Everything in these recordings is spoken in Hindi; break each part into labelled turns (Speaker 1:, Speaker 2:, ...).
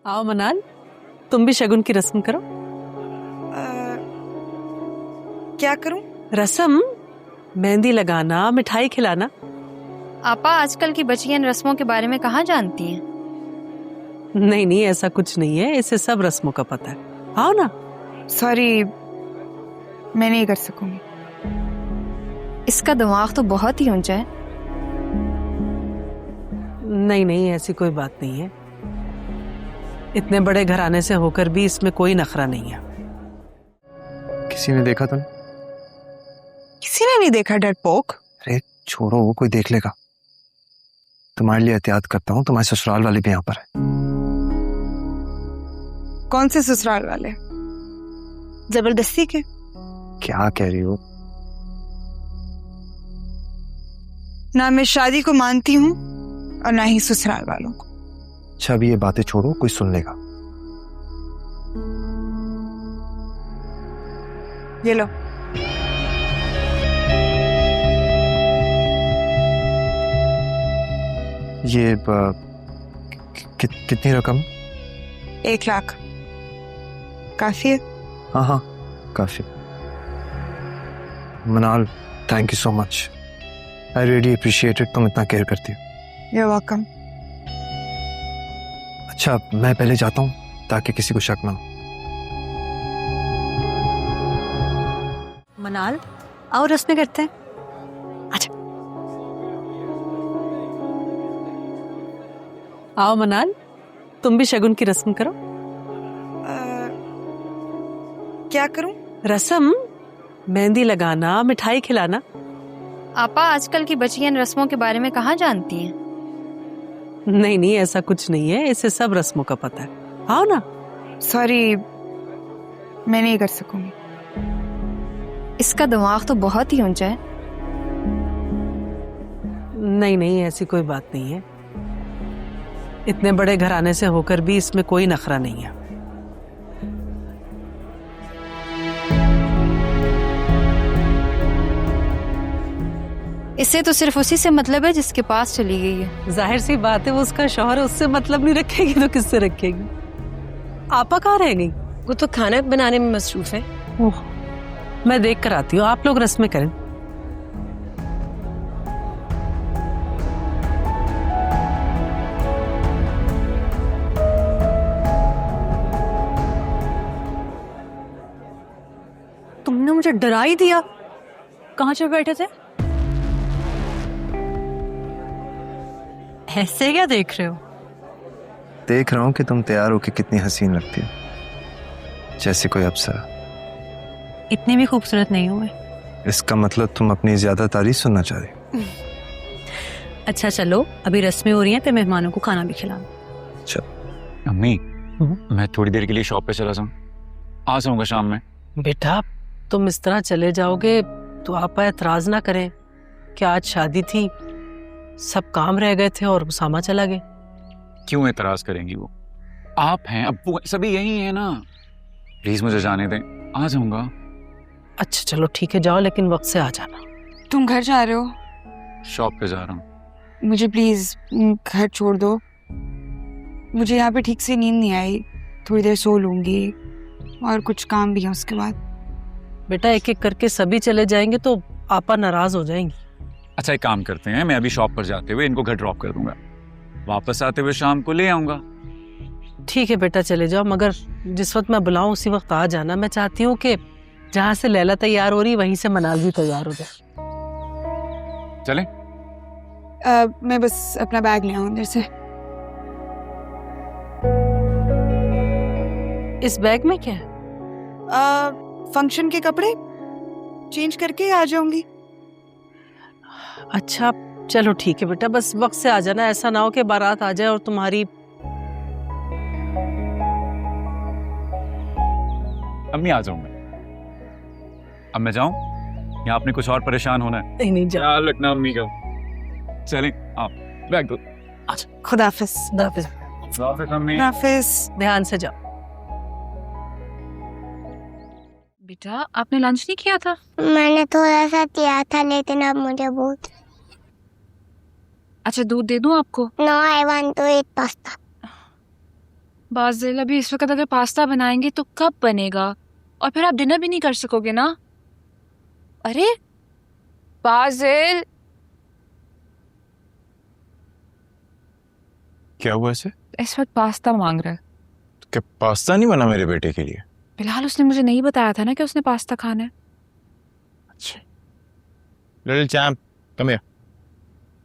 Speaker 1: आओ मनाल, तुम भी शगुन की रस्म करो।
Speaker 2: क्या करूं?
Speaker 1: रस्म, मेहंदी लगाना, मिठाई खिलाना।
Speaker 3: आपा आजकल की बच्चियां इन रस्मों के बारे में कहाँ जानती हैं?
Speaker 1: नहीं नहीं, ऐसा कुछ नहीं है, इसे सब रस्मों का पता है। आओ ना।
Speaker 2: सॉरी, मैं नहीं कर सकूंगी।
Speaker 3: इसका दिमाग तो बहुत ही ऊंचा है।
Speaker 1: नहीं नहीं, ऐसी कोई बात नहीं है। इतने बड़े घराने से होकर भी इसमें कोई नखरा नहीं है।
Speaker 4: किसी ने देखा तुम?
Speaker 2: किसी ने नहीं देखा डरपोक।
Speaker 4: अरे छोड़ो, वो कोई देख लेगा। तुम्हारे लिए एहतियात करता हूँ, तुम्हारे ससुराल वाले भी यहाँ पर है।
Speaker 2: कौन से ससुराल वाले? जबरदस्ती के?
Speaker 4: क्या कह रही हो?
Speaker 2: ना मैं शादी को मानती हूँ और ना ही ससुराल वालों को।
Speaker 4: अच्छा अभी ये बातें छोड़ो, कोई सुन लेगा।
Speaker 2: ये लो।
Speaker 4: ये कितनी रकम?
Speaker 2: 1 लाख काफी है?
Speaker 4: हाँ हाँ काफी। मनाल, thank you so much. I really appreciate it, तुम इतना केयर करती हो।
Speaker 2: You're welcome।
Speaker 4: अच्छा मैं पहले जाता हूँ ताकि किसी को शक ना हो।
Speaker 3: मनाल, आओ रस्में करते हैं। अच्छा
Speaker 1: आओ मनाल, तुम भी शगुन की रस्म करो।
Speaker 2: क्या करूं?
Speaker 1: रस्म, मेहंदी लगाना, मिठाई खिलाना।
Speaker 3: आपा आजकल की बच्चियां इन रस्मों के बारे में कहाँ जानती हैं?
Speaker 1: नहीं नहीं, ऐसा कुछ नहीं है, इसे सब रस्मों का पता है। आओ ना।
Speaker 2: सॉरी, मैं नहीं कर सकूंगी।
Speaker 3: इसका दिमाग तो बहुत ही ऊंचा है।
Speaker 1: नहीं नहीं, ऐसी कोई बात नहीं है। इतने बड़े घराने से होकर भी इसमें कोई नखरा नहीं है।
Speaker 3: इससे तो सिर्फ उसी से मतलब है जिसके पास चली गई है।
Speaker 1: जाहिर सी बात है, वो उसका शौहर है, उससे मतलब नहीं रखेगी तो किससे रखेगी? आपा कहाँ रह गई?
Speaker 5: वो तो खाना बनाने में मसरूफ है।
Speaker 1: ओह, मैं देख कर आती हूँ, आप लोग रस्में करें।
Speaker 3: तुमने मुझे डरा ही दिया। कहाँ चल बैठे थे? ऐसे क्या देख रहे हो?
Speaker 4: देख रहा हूँ कि तुम तैयार हो कि कितनी हसीन लगती हो, जैसे कोई अप्सरा।
Speaker 3: इतनी भी खूबसूरत नहीं हुए।
Speaker 4: इसका मतलब तुम अपनी ज्यादा तारीफ सुनना चाह रही हो?
Speaker 3: अच्छा चलो, अभी रस्में हो रही हैं, फिर मेहमानों को खाना भी खिलाओ।
Speaker 4: चल।
Speaker 6: अम्मी, मैं थोड़ी देर के लिए शॉप पे चला जाऊँ, आ जाऊंगा शाम में।
Speaker 1: बेटा, तुम इस तरह चले जाओगे तो आपा एतराज ना करें कि आज शादी थी, सब काम रह गए थे और उसामा चला गया।
Speaker 6: क्यों एतराज करेंगी वो? आप हैं, अब्बू हैं, सभी यही हैं ना। प्लीज मुझे जाने दें, आ जाऊंगा।
Speaker 1: अच्छा चलो ठीक है, जाओ, लेकिन वक्त से आ जाना।
Speaker 2: तुम घर जा रहे हो?
Speaker 6: शॉप पे जा रहा हूँ।
Speaker 2: मुझे प्लीज घर छोड़ दो। मुझे यहाँ पे ठीक से नींद नहीं आई, थोड़ी देर सो लूंगी और कुछ काम भी है उसके बाद।
Speaker 1: बेटा, एक एक करके सभी चले जाएंगे तो आपा नाराज हो जाएंगी।
Speaker 6: अच्छा एक काम करते हैं, मैं अभी शॉप पर जाते हुए इनको घर ड्रॉप कर दूंगा, वापस आते हुए शाम को ले आऊंगा।
Speaker 1: ठीक है बेटा, चले जाओ, मगर जिस वक्त मैं बुलाऊं उसी वक्त आ जाना। मैं चाहती हूँ कि जहाँ से लैला तैयार हो रही वहीं से मनाल भी तैयार हो जाए।
Speaker 6: चले?
Speaker 2: मैं बस अपना बैग ले आऊं अंदर से।
Speaker 1: इस बैग में क्या है?
Speaker 2: फंक्शन के कपड़े चेंज करके आ जाऊंगी।
Speaker 1: अच्छा चलो ठीक है बेटा, बस वक्त से आ जाना, ऐसा ना हो कि बारात आ जाए और तुम्हारी।
Speaker 6: अम्मी आ जाऊंगा। अब मैं जाऊं या आपने कुछ और परेशान होना है?
Speaker 1: नहीं नहीं, जाओ।
Speaker 6: ख्याल रखना अम्मी का। चलें, आप बैग दो।
Speaker 2: खुदाफिज।
Speaker 1: हाफिज।
Speaker 6: वापस अम्मी।
Speaker 2: खुदाफिज।
Speaker 1: ध्यान से जाओ।
Speaker 3: बेटा, आपने लंच नहीं किया था?
Speaker 7: मैंने थोड़ा सा किया था, लेकिन अब मुझे बहुत।
Speaker 3: अच्छा दूध दे दूं आपको?
Speaker 7: No, I want to eat pasta.
Speaker 2: Basil, अभी इस वक्त अगर पास्ता बनाएंगे तो कब बनेगा? और फिर आप डिनर भी नहीं कर सकोगे ना। अरे बाजिल,
Speaker 8: क्या हुआ इसे?
Speaker 2: इस वक्त पास्ता मांग रहा है।
Speaker 8: क्या पास्ता नहीं बना मेरे बेटे के लिए?
Speaker 2: फिलहाल उसने मुझे नहीं बताया था ना कि उसने पास्ता खाना है।
Speaker 8: अच्छा, लिटिल चैम्प, कम हियर,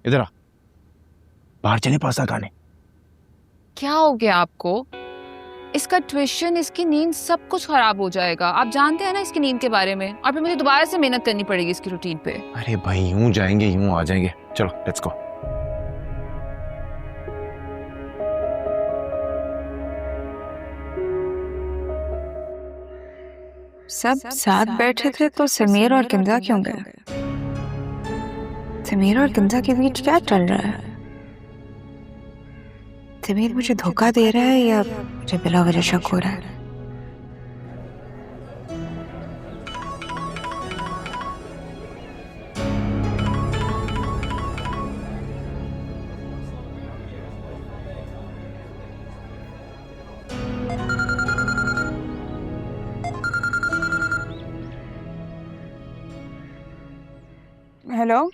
Speaker 8: इधर आ, बाहर चले पास्ता खाने।
Speaker 2: क्या हो गया आपको? इसका ट्यूशन, इसकी नींद, सब कुछ खराब हो जाएगा। आप जानते हैं ना इसकी नींद के बारे में। और फिर मुझे दोबारा से मेहनत करनी पड़ेगी इसकी रूटीन पे।
Speaker 8: अरे भाई, यूं जाएंगे यूं आ जाएंगे, चलो लेट्स गो।
Speaker 2: सब साथ बैठे थे तो समीर और किंजा क्यों गए? समीर और किंजा के बीच क्या चल रहा है? समीर मुझे धोखा दे रहा है या मुझे बिला वजह शक हो रहा है? हेलो,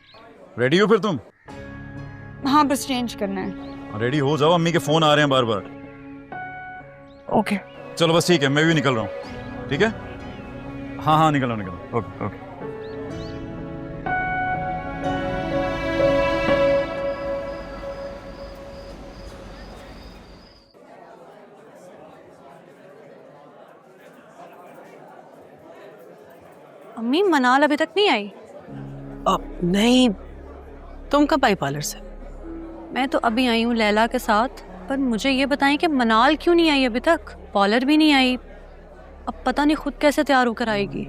Speaker 9: रेडी हो फिर तुम?
Speaker 2: हाँ बस चेंज करना है।
Speaker 9: रेडी हो जाओ, अम्मी के फोन आ रहे हैं बार बार।
Speaker 2: ओके
Speaker 9: चलो बस ठीक है, मैं भी निकल रहा हूँ। ठीक है, हाँ हाँ निकल रहा हूँ। Okay okay.
Speaker 3: अम्मी मनाल अभी तक नहीं आई?
Speaker 1: अब नहीं, तुम कब आई पार्लर से?
Speaker 3: मैं तो अभी आई हूँ लैला के साथ। पर मुझे ये बताएं कि मनाल क्यों नहीं आई अभी तक? पार्लर भी नहीं आई। अब पता नहीं खुद कैसे तैयार होकर आएगी।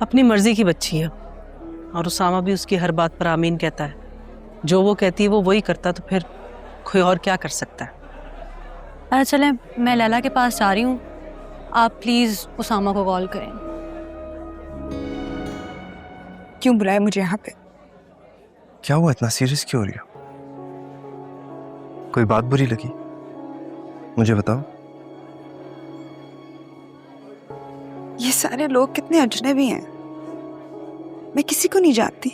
Speaker 1: अपनी मर्जी की बच्ची है और उसामा भी उसकी हर बात पर आमीन कहता है। जो वो कहती है वो वही करता, तो फिर कोई और क्या कर सकता है?
Speaker 3: अच्छा चलें, मैं लैला के पास जा रही हूँ। आप प्लीज़ उसामा को कॉल करें।
Speaker 2: क्यों बुलाया मुझे यहाँ पे?
Speaker 4: क्या हुआ, इतना सीरियस क्यों हो रही हो? कोई बात बुरी लगी? मुझे बताओ।
Speaker 2: ये सारे लोग कितने अजनबी हैं। मैं किसी को नहीं जानती,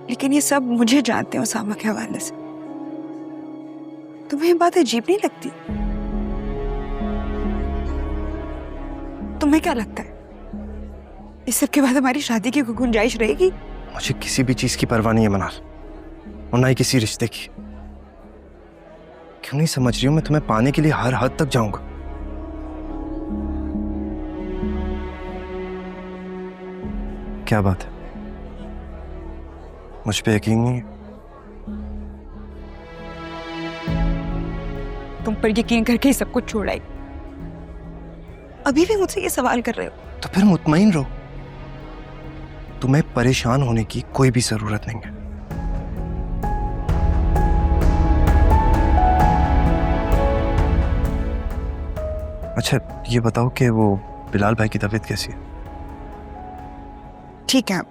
Speaker 2: लेकिन ये सब मुझे जानते हैं उसामा के हवाले से। तुम्हें ये बात अजीब नहीं लगती? तुम्हें क्या लगता है इस सब के बाद हमारी शादी की कोई गुंजाइश रहेगी?
Speaker 4: मुझे किसी भी चीज की परवाह नहीं है मनाल, और ना ही किसी रिश्ते की। क्यों नहीं समझ रही हो? मैं तुम्हें पाने के लिए हर हद तक जाऊंगा। क्या बात है, मुझ पे यकीन नहीं है?
Speaker 2: तुम पर यकीन करके ही सब कुछ छोड़ आई, अभी भी मुझसे ये सवाल कर रहे हो?
Speaker 4: तो फिर मुतमईन रहो, तुम्हें परेशान होने की कोई भी जरूरत नहीं है। अच्छा ये बताओ कि वो बिलाल भाई की तबीयत कैसी है?
Speaker 2: ठीक है।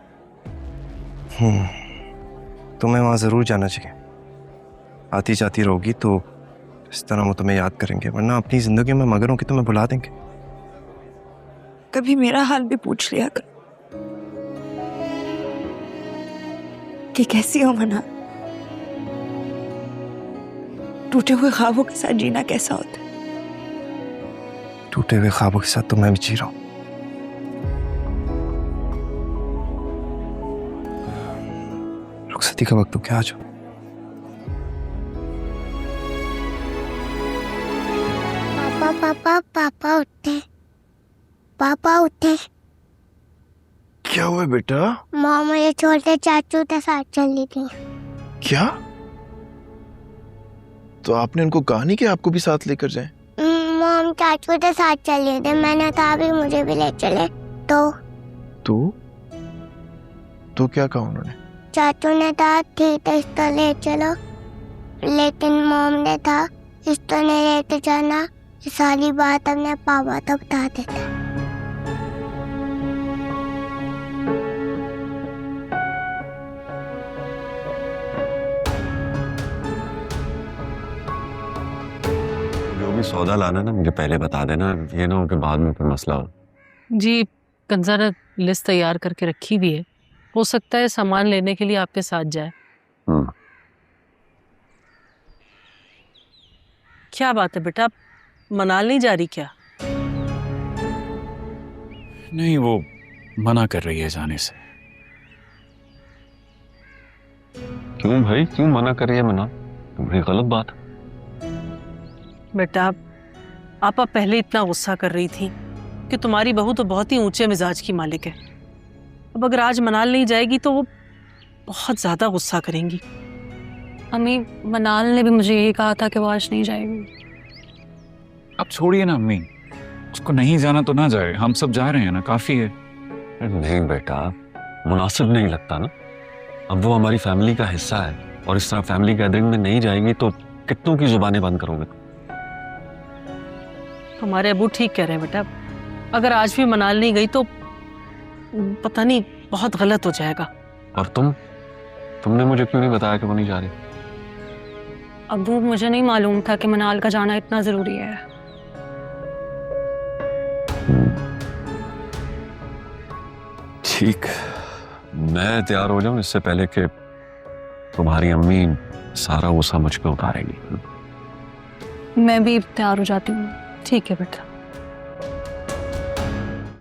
Speaker 4: तुम्हें वहां जरूर जाना चाहिए। आती जाती रहोगी तो इस तरह वो तुम्हें याद करेंगे, वरना अपनी जिंदगी में मगर हो कि तुम्हें भुला देंगे।
Speaker 2: कभी मेरा हाल भी पूछ लिया कर कि कैसी हो मना। टूटे हुए ख्वाबों के साथ जीना कैसा होता है?
Speaker 4: टूटे हुए ख्वाबों के साथ तो मैं भी जी रहा हूं। रुखसती का वक्त हो गया, आ जाओ।
Speaker 7: पापा पापा पापा उठे, पापा उठे।
Speaker 8: क्या हुआ बेटा?
Speaker 7: मॉम मुझे छोटे चाचू के साथ चली थी।
Speaker 8: क्या? तो आपने उनको कहा नहीं कि आपको भी साथ लेकर जाएं?
Speaker 7: मॉम चाचू के साथ चले थे, मैंने कहा भी मुझे भी ले चले।
Speaker 8: तो क्या कहा उन्होंने?
Speaker 7: चाचू ने कहा ठीक है, इस तो ले चलो, लेकिन मॉम ने कहा इस तो नहीं लेके जाना, ये सारी बात अपने पापा तक बता देता।
Speaker 10: भी सौदा लाना ना मुझे पहले बता देना, ये ना हो कि बाद में कोई मसला हो।
Speaker 1: जी कंजा ने लिस्ट तैयार करके रखी भी है, हो सकता है सामान लेने के लिए आपके साथ जाए। क्या बात है बेटा, आप मनाल नहीं जा रही क्या?
Speaker 6: नहीं, वो मना कर रही है जाने से।
Speaker 10: क्यों भाई, क्यों मना कर रही है मना? बड़ी गलत बात।
Speaker 1: बेटा आपा पहले इतना गुस्सा कर रही थी कि तुम्हारी बहू तो बहुत ही ऊंचे मिजाज की मालिक है। अब अगर आज मनाल नहीं जाएगी तो वो बहुत ज्यादा गुस्सा करेंगी।
Speaker 3: अम्मी मनाल ने भी मुझे यही कहा था कि वो आज नहीं जाएगी।
Speaker 6: अब छोड़िए ना अम्मी, उसको नहीं जाना तो ना जाए, हम सब जा रहे हैं ना, काफी है।
Speaker 10: नहीं बेटा, मुनासिब नहीं लगता ना। अब वो हमारी फैमिली का हिस्सा है और इस तरह फैमिली गैदरिंग में नहीं जाएंगी तो कितनों की जुबानें बंद करोगे?
Speaker 1: तुम्हारे अबू ठीक कह रहे हैं बेटा, अगर आज भी मनाल नहीं गई तो पता नहीं बहुत गलत हो जाएगा।
Speaker 10: और तुमने मुझे क्यों नहीं बताया कि वो नहीं जा रही?
Speaker 3: अबू मुझे नहीं मालूम था कि मनाल का जाना इतना जरूरी है।
Speaker 10: ठीक, मैं तैयार हो जाऊं इससे पहले कि तुम्हारी अम्मी सारा गुस्सा मुझ पे उतारेगी।
Speaker 3: मैं भी तैयार हो जाती हूँ।
Speaker 1: ठीक है बेटा।